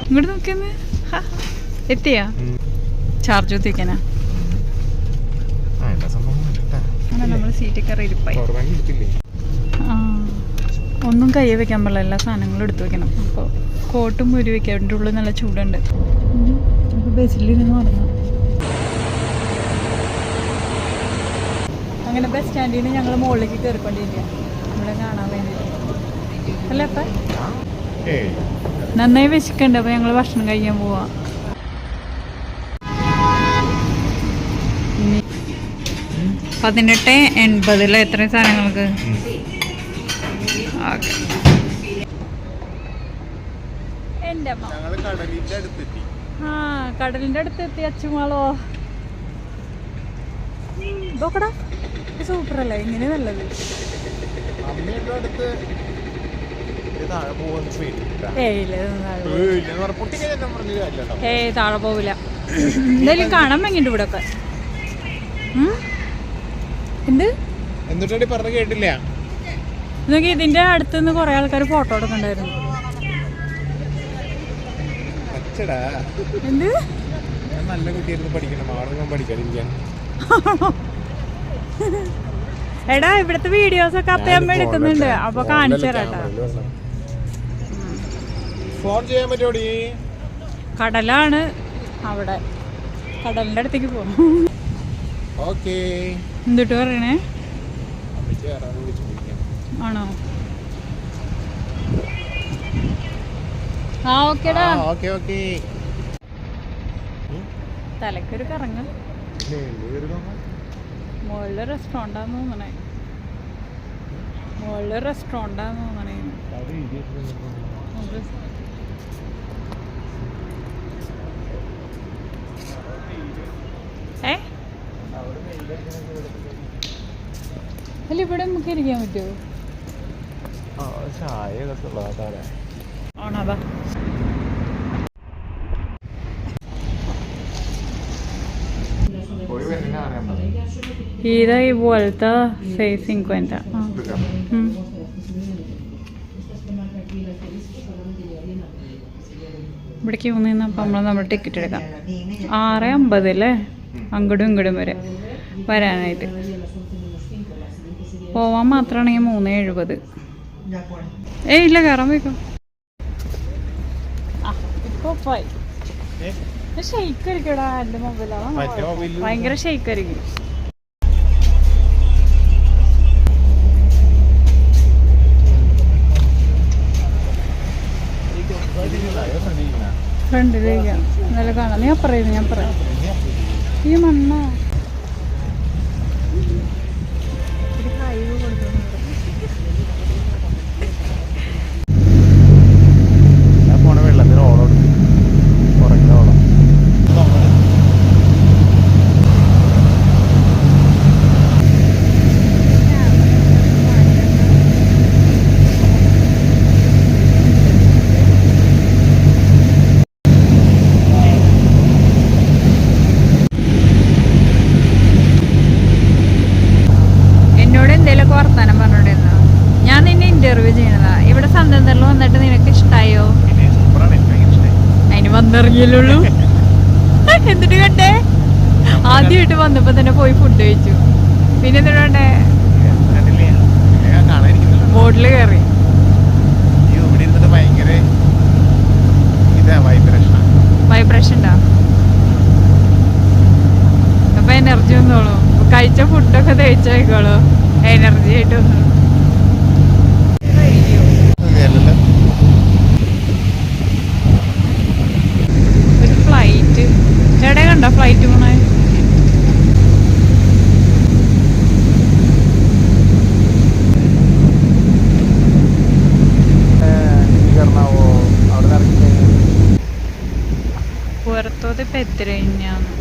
ഇങ്ങോട്ട് നോക്കിയെന്ന് എത്തിയാ ചാർജ് കുത്തിവെക്കാനാ നമ്മൾ സീറ്റിൽ കയറി ഇരിപ്പായി. ഒന്നും കൈ വെക്കാൻ പാടില്ല, എല്ലാ സാധനങ്ങളും എടുത്തു വെക്കണം. അപ്പോൾ കോട്ടും മുരി വെക്കാം, അതിൻ്റെ ഉള്ളിൽ നല്ല ചൂടുണ്ട്. അപ്പോൾ ബസ്സിലിരുന്ന് പറഞ്ഞു അങ്ങനെ ബസ് സ്റ്റാൻഡിൽ നിന്ന് ഞങ്ങൾ മുകളിലേക്ക് കയറിക്കൊണ്ടിരിക്കുക നമ്മളെ കാണാൻ വേണ്ടിയിട്ട്. അല്ല അപ്പം നന്നായി വിശക്കുണ്ട്, അപ്പോൾ ഞങ്ങൾ ഭക്ഷണം കഴിക്കാൻ പോവാം. 18.80 എത്രയും സാധനങ്ങൾക്ക്. എൻ്റെ കടലിൻ്റെ അടുത്തെത്തി അച്ചുമാളോ. ഇതൊക്കെടാ സൂപ്പറല്ലേ, ഇങ്ങനെ നല്ലത്. ഏയ് താഴെ പോവില്ല. എന്തായാലും കാണാൻ ഭംഗിയുണ്ട് ഇവിടെ ഒക്കെ. എന്ത് പറഞ്ഞ കേട്ടില്ല. നോക്കി ഇതിന്റെ അടുത്തുനിന്ന് കുറെ ആൾക്കാർ ഫോട്ടോ എടുക്കണ്ടായിരുന്നു. എന്ത് നല്ല കുട്ടിയായിരുന്നു, പഠിക്കണം, ആളുകൾ പഠിക്കാതിരിക്കാൻ. എടാ ഇവിടുത്തെ വീഡിയോസ് ഒക്കെ അപ്പയമ്മ എടുക്കുന്നുണ്ട്, അപ്പൊ കാണിച്ചു തരാട്ടാ. ഫോൺ ചെയ്യാൻ പറ്റോടി? കടലാണ് അവിടെ, കടലിന്റെ അടുത്തേക്ക് പോകും. എന്തിട്ട് പറയണേ? ആണോ? ആ ഓക്കേടാ. തലക്കൊരു കറങ്ങ. മുകളില് റെസ്റ്റോറൻ്റാന്ന് തോന്നണേ, മുകളില് റെസ്റ്റോറൻ്റാന്ന് തോന്നണേ. അല്ല ഇവിടെ നമുക്ക് ഇരിക്കാൻ പറ്റുമോ? ആണോ? ഈ പോലത്തെ 650. ഇവിടേക്ക് നിന്നപ്പോൾ നമ്മൾ ടിക്കറ്റ് എടുക്കാം. 6.50 അല്ലേ അങ്ങോട്ടും ഇങ്ങോട്ടും വരെ വരാനായിട്ട്. പോവാൻ മാത്രമാണെങ്കിൽ 3.70. ഇല്ല കയറാൻ പോയിക്കോ. ഇപ്പൊ ഷെയ്ക്ക് അരിക്കടാ, എൻ്റെ മൊബൈലാണ് ഭയങ്കര ഷെയ്ക്ക് അരിക്കും. ഫ്രണ്ടിലേക്കാ നല്ല കാണാം. ഞാൻ പറയാം ഈ മണ്ണ വർത്താനം പറഞ്ഞോണ്ടിരുന്ന ഞാൻ നിന്നെ ഇന്റർവ്യൂ ചെയ്യണതാ. ഇവിടെ സന്തോഷത്തിൽ വന്നിട്ട് നിനക്ക് ഇഷ്ടായോ? അതിന് വന്നിറങ്ങിയല്ലുള്ളൂ. എന്നിട്ട് കണ്ടേ ആദ്യമായിട്ട് വന്നപ്പോ തന്നെ പോയി ഫുഡ് കഴിച്ചു. പിന്നെ എന്തിനാണ്ടേ ബോട്ടില് കയറി. വൈബ്രേഷൻ ഉണ്ടാ അപ്പൊ എനർജി വന്നോളൂ. കഴിച്ച ഫുഡൊക്കെ തേച്ചോളൂ, എനർജി ആയിട്ട് വന്നു. ഒരു ഫ്ലൈറ്റ് ചേട്ടാ കണ്ടോ? ഫ്ലൈറ്റ് പോണേ. പുറത്തോട്ട് ഇപ്പൊ എത്ര കഴിഞ്ഞാന്ന്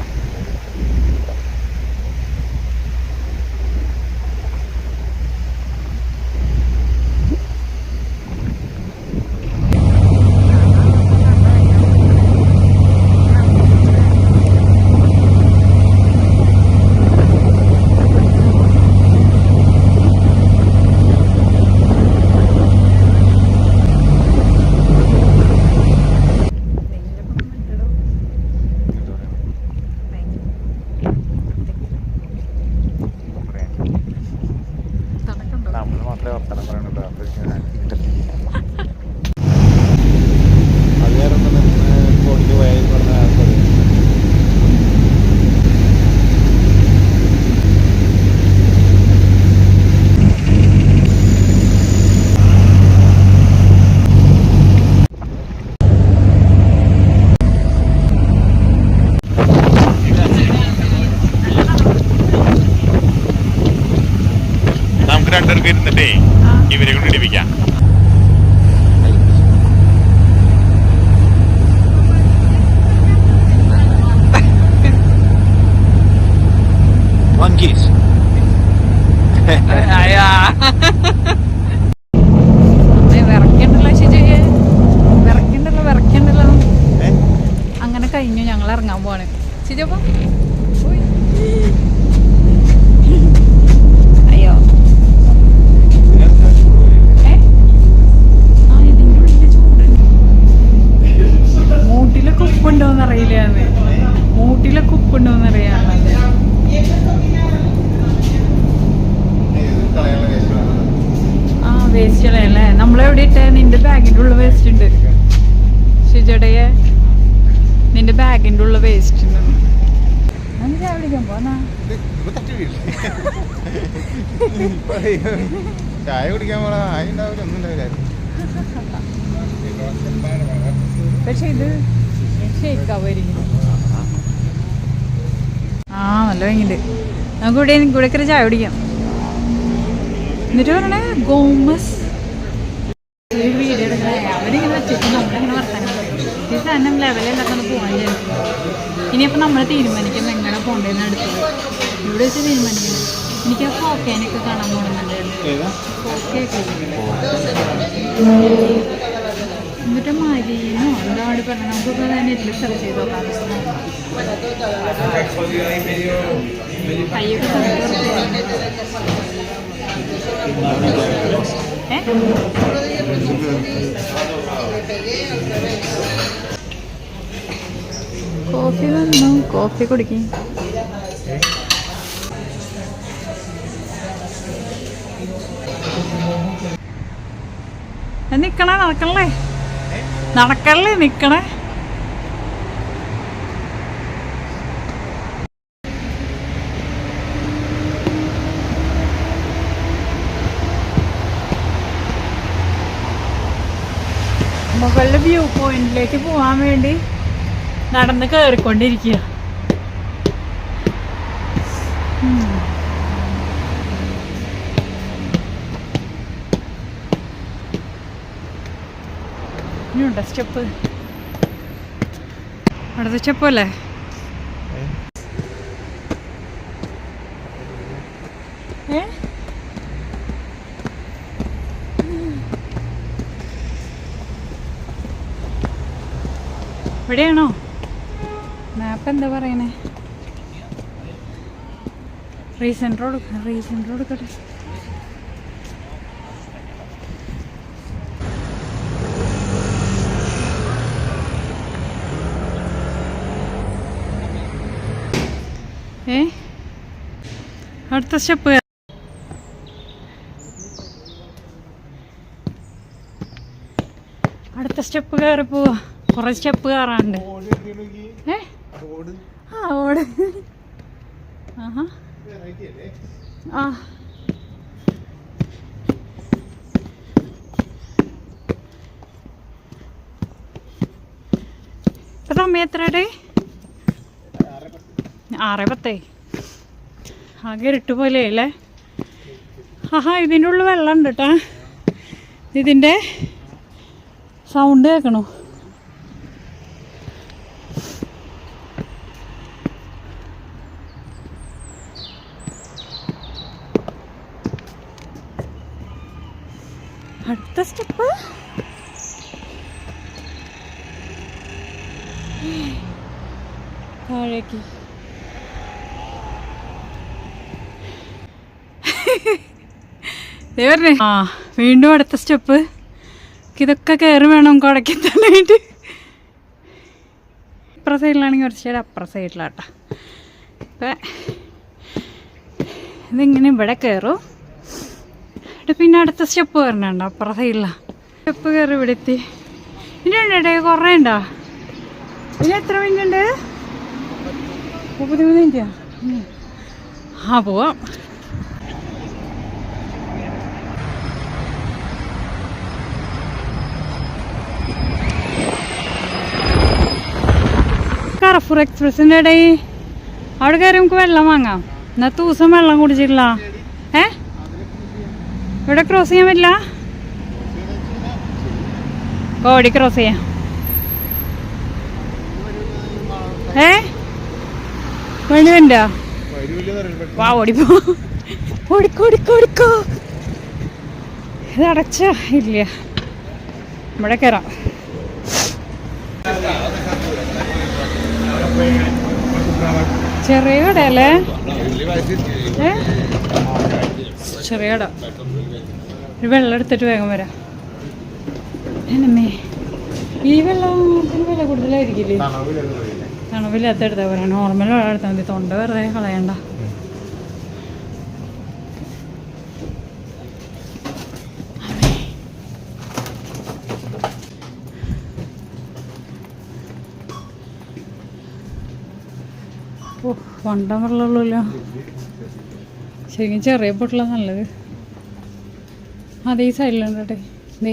നമുക്ക് ഇരുന്നിട്ടേ ഇവരെ കൊണ്ട് ഇടിപ്പിക്കാം. വിറക്കണ്ടല്ലോ. അങ്ങനെ കഴിഞ്ഞു, ഞങ്ങൾ ഇറങ്ങാൻ പോവാണ്. ശരിയപ്പോ അയ്യോ ഇതിൻ്റെ ഉള്ളിൽ ചൂടുണ്ട്. മൂട്ടിലൊക്കെ ഉപ്പുണ്ടോന്ന് അറിയില്ല. മൂട്ടിലൊക്കെ ഉപ്പുണ്ടോന്ന് അറിയാം. വേസ്റ്റ് കളയല്ലേ? നമ്മളെവിടെ ഇട്ടേ? നിന്റെ ബാഗിൻ്റെ ഉള്ള വേസ്റ്റ് ഉണ്ട് ഷിജടയെ, നിന്റെ ബാഗിൻ്റെ ഉള്ള വേസ്റ്റ് ഉണ്ട്. ചായ പിടിക്കാൻ പോന്നാ? ചായ കുടിക്കാൻ പോണ ആയി ഉണ്ടാവില്ല, ഒന്നും ഉണ്ടാവില്ലായിരുന്നു. പക്ഷെ ഇത് ഷേക്കാവുമായിരിക്കും. നല്ല ഭംഗിയുണ്ട്. നമുക്ക് ഇവിടെ കയറി ചായ കുടിക്കാം. എന്നിട്ട് പറയണേ ഗോമസ് വീഡിയോ എടുക്കണേ. അവരിങ്ങനെ വെച്ചിട്ട് നമ്മളിങ്ങനെ വർത്താനം പറയും. ഈ സാധനം ലെവലില്ലാത്തൊന്ന് പോകാൻ വിചാരിക്കും. ഇനിയപ്പോൾ നമ്മൾ തീരുമാനിക്കും എങ്ങനെ പോകേണ്ടതെന്ന് അടുത്തത്. ഇവിടെ വെച്ച് തീരുമാനിക്കണം. എനിക്ക് ആ ഫോക്കേനൊക്കെ കാണാൻ പോകുന്നുണ്ടായിരുന്നു. ഫോക്കയൊക്കെ എന്നിട്ട് മരീനോ എന്താണ് പറഞ്ഞത്, നമുക്കിപ്പോൾ നെറ്റിൽ സെർച്ച് ചെയ്ത് നോക്കാം. കയ്യൊക്കെ കോഫി വന്നു, കോഫി കുടിക്കും. നിക്കണേ, നടക്കല്ലേ നിക്കണേ. മുകളിലെ വ്യൂ പോയിന്റിലേക്ക് പോകാൻ വേണ്ടി നടന്ന് കയറിക്കൊണ്ടിരിക്കുക. ഇനിയുണ്ടോ സ്റ്റെപ്പ്? അടുത്ത സ്റ്റെപ്പ് അല്ലേ? ഇവിടെയാണോ? മാപ്പ് എന്താ പറയണേ? റീസെൻ്റ് റോഡ് കട്ടെ. അടുത്ത സ്റ്റെപ്പ്. അടുത്ത സ്റ്റെപ്പ് കയറി പോവാ. കുറെ സ്റ്റെപ്പ് കയറാണ്ട്. ഓട്. ഇപ്പൊ സമയം എത്രയുടെ? 6:10. ആകെ ഇരുട്ട് പോലെയല്ലേ? ഇതിൻ്റെ ഉള്ളിൽ വെള്ളം ഉണ്ട് കേട്ടാ. ഇതിൻ്റെ സൗണ്ട് കേൾക്കണോ? അടുത്ത സ്റ്റെപ്പ് താഴേക്ക്. വീണ്ടും അടുത്ത സ്റ്റെപ്പ്. ഇതൊക്കെ കയറി വേണം കുടയ്ക്കെത്താനായിട്ട്. ഇപ്പുറ സൈഡിലാണെങ്കിൽ കുറച്ച് സൈഡ് അപ്പുറ സൈഡിലാട്ടാ. ഇപ്പം ഇതിങ്ങനെ ഇവിടെ കയറും. പിന്നെ അടുത്ത സ്റ്റെപ്പ് കയറണുണ്ടോ? അപ്പുറ സൈഡിലാണ് സ്റ്റെപ്പ് കയറി ഇവിടെ എത്തി. ഇനി ഉണ്ടേ കുറേ ഉണ്ടോ? ഇനി എത്ര മിനിറ്റ് ഉണ്ട്? 30 മിനിറ്റാ? പോവാം. കറഫൂർ എക്സ്പ്രസിൻ്റെ ഇടയിൽ അവിടെ കയറി നമുക്ക് വെള്ളം വാങ്ങാം. ഇന്നത്തെ ദിവസം വെള്ളം കുടിച്ചിട്ടില്ല. ഇവിടെ ക്രോസ് ചെയ്യാൻ പറ്റില്ല? ഓടി ക്രോസ് ചെയ്യാം. വണ്ടി വേണ്ട? വാ ഓടിപ്പോ, ഓടിക്കോ ഓടിക്കോ ഓടിക്കോ. ഇത് അടച്ച ഇല്ല, ഇവിടെ കയറാം. ചെറിയ കടയല്ലേ? ചെറിയ കട. ഒരു വെള്ളം എടുത്തിട്ട് വേഗം വരാം. എന്നമ്മേ, ഈ വെള്ളത്തിന് വില കൂടുതലായിരിക്കില്ലേ? തണുപ്പില്ലാത്ത എടുത്താൽ പോരാ, നോർമൽ വെള്ളം എടുത്താൽ മതി. തൊണ്ട വെറുതെ കളയണ്ട. ഓ, വണ്ടം വെള്ളമുള്ളല്ലോ. ശരിക്കും ചെറിയ പൊട്ടിലാണ് നല്ലത്. അതേ സൈഡിലുണ്ടേ. ദേ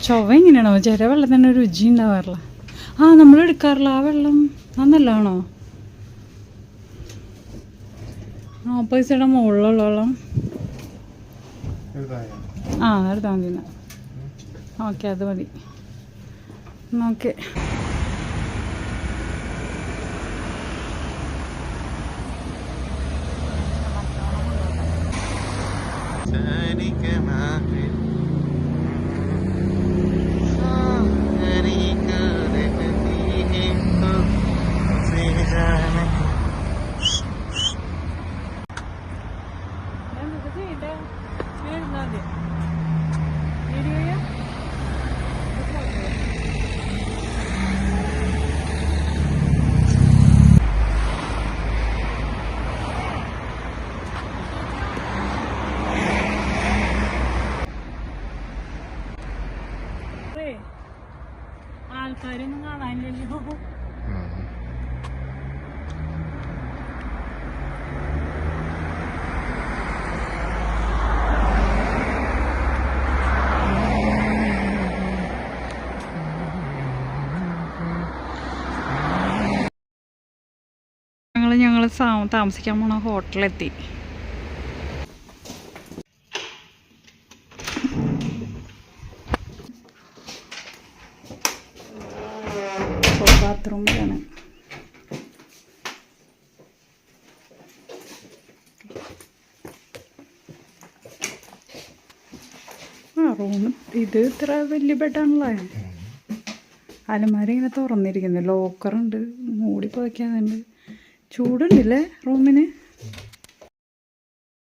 ചൊവ എങ്ങനെയാണോ? ചെറിയ വെള്ളത്തിന് രുചി ഉണ്ടാവാറില്ല. ആ, നമ്മൾ എടുക്കാറില്ല ആ വെള്ളം. അത് നല്ലതാണോ? ഓപ്പോസിറ്റ് മുകളിലുള്ള വെള്ളം. ആ, എടുത്താൽ മതി. ഓക്കെ, അത് മതി. ഓക്കെ. ആൾക്കാരൊന്നും കാണാനില്ലല്ലോ. ഞങ്ങൾ താമസിക്കാൻ പോണ ഹോട്ടലെത്തി. ബാത്റൂമിലാണ്. റൂം ഇത് ഇത്ര വലിയ ബെഡാണല്ലേ. അലമാര ഇങ്ങനെ തുറന്നിരിക്കുന്നു. ലോക്കറുണ്ട്, മൂടി പുതയ്ക്കാനുണ്ട്. ചൂടുണ്ടല്ലേ റൂമിന്?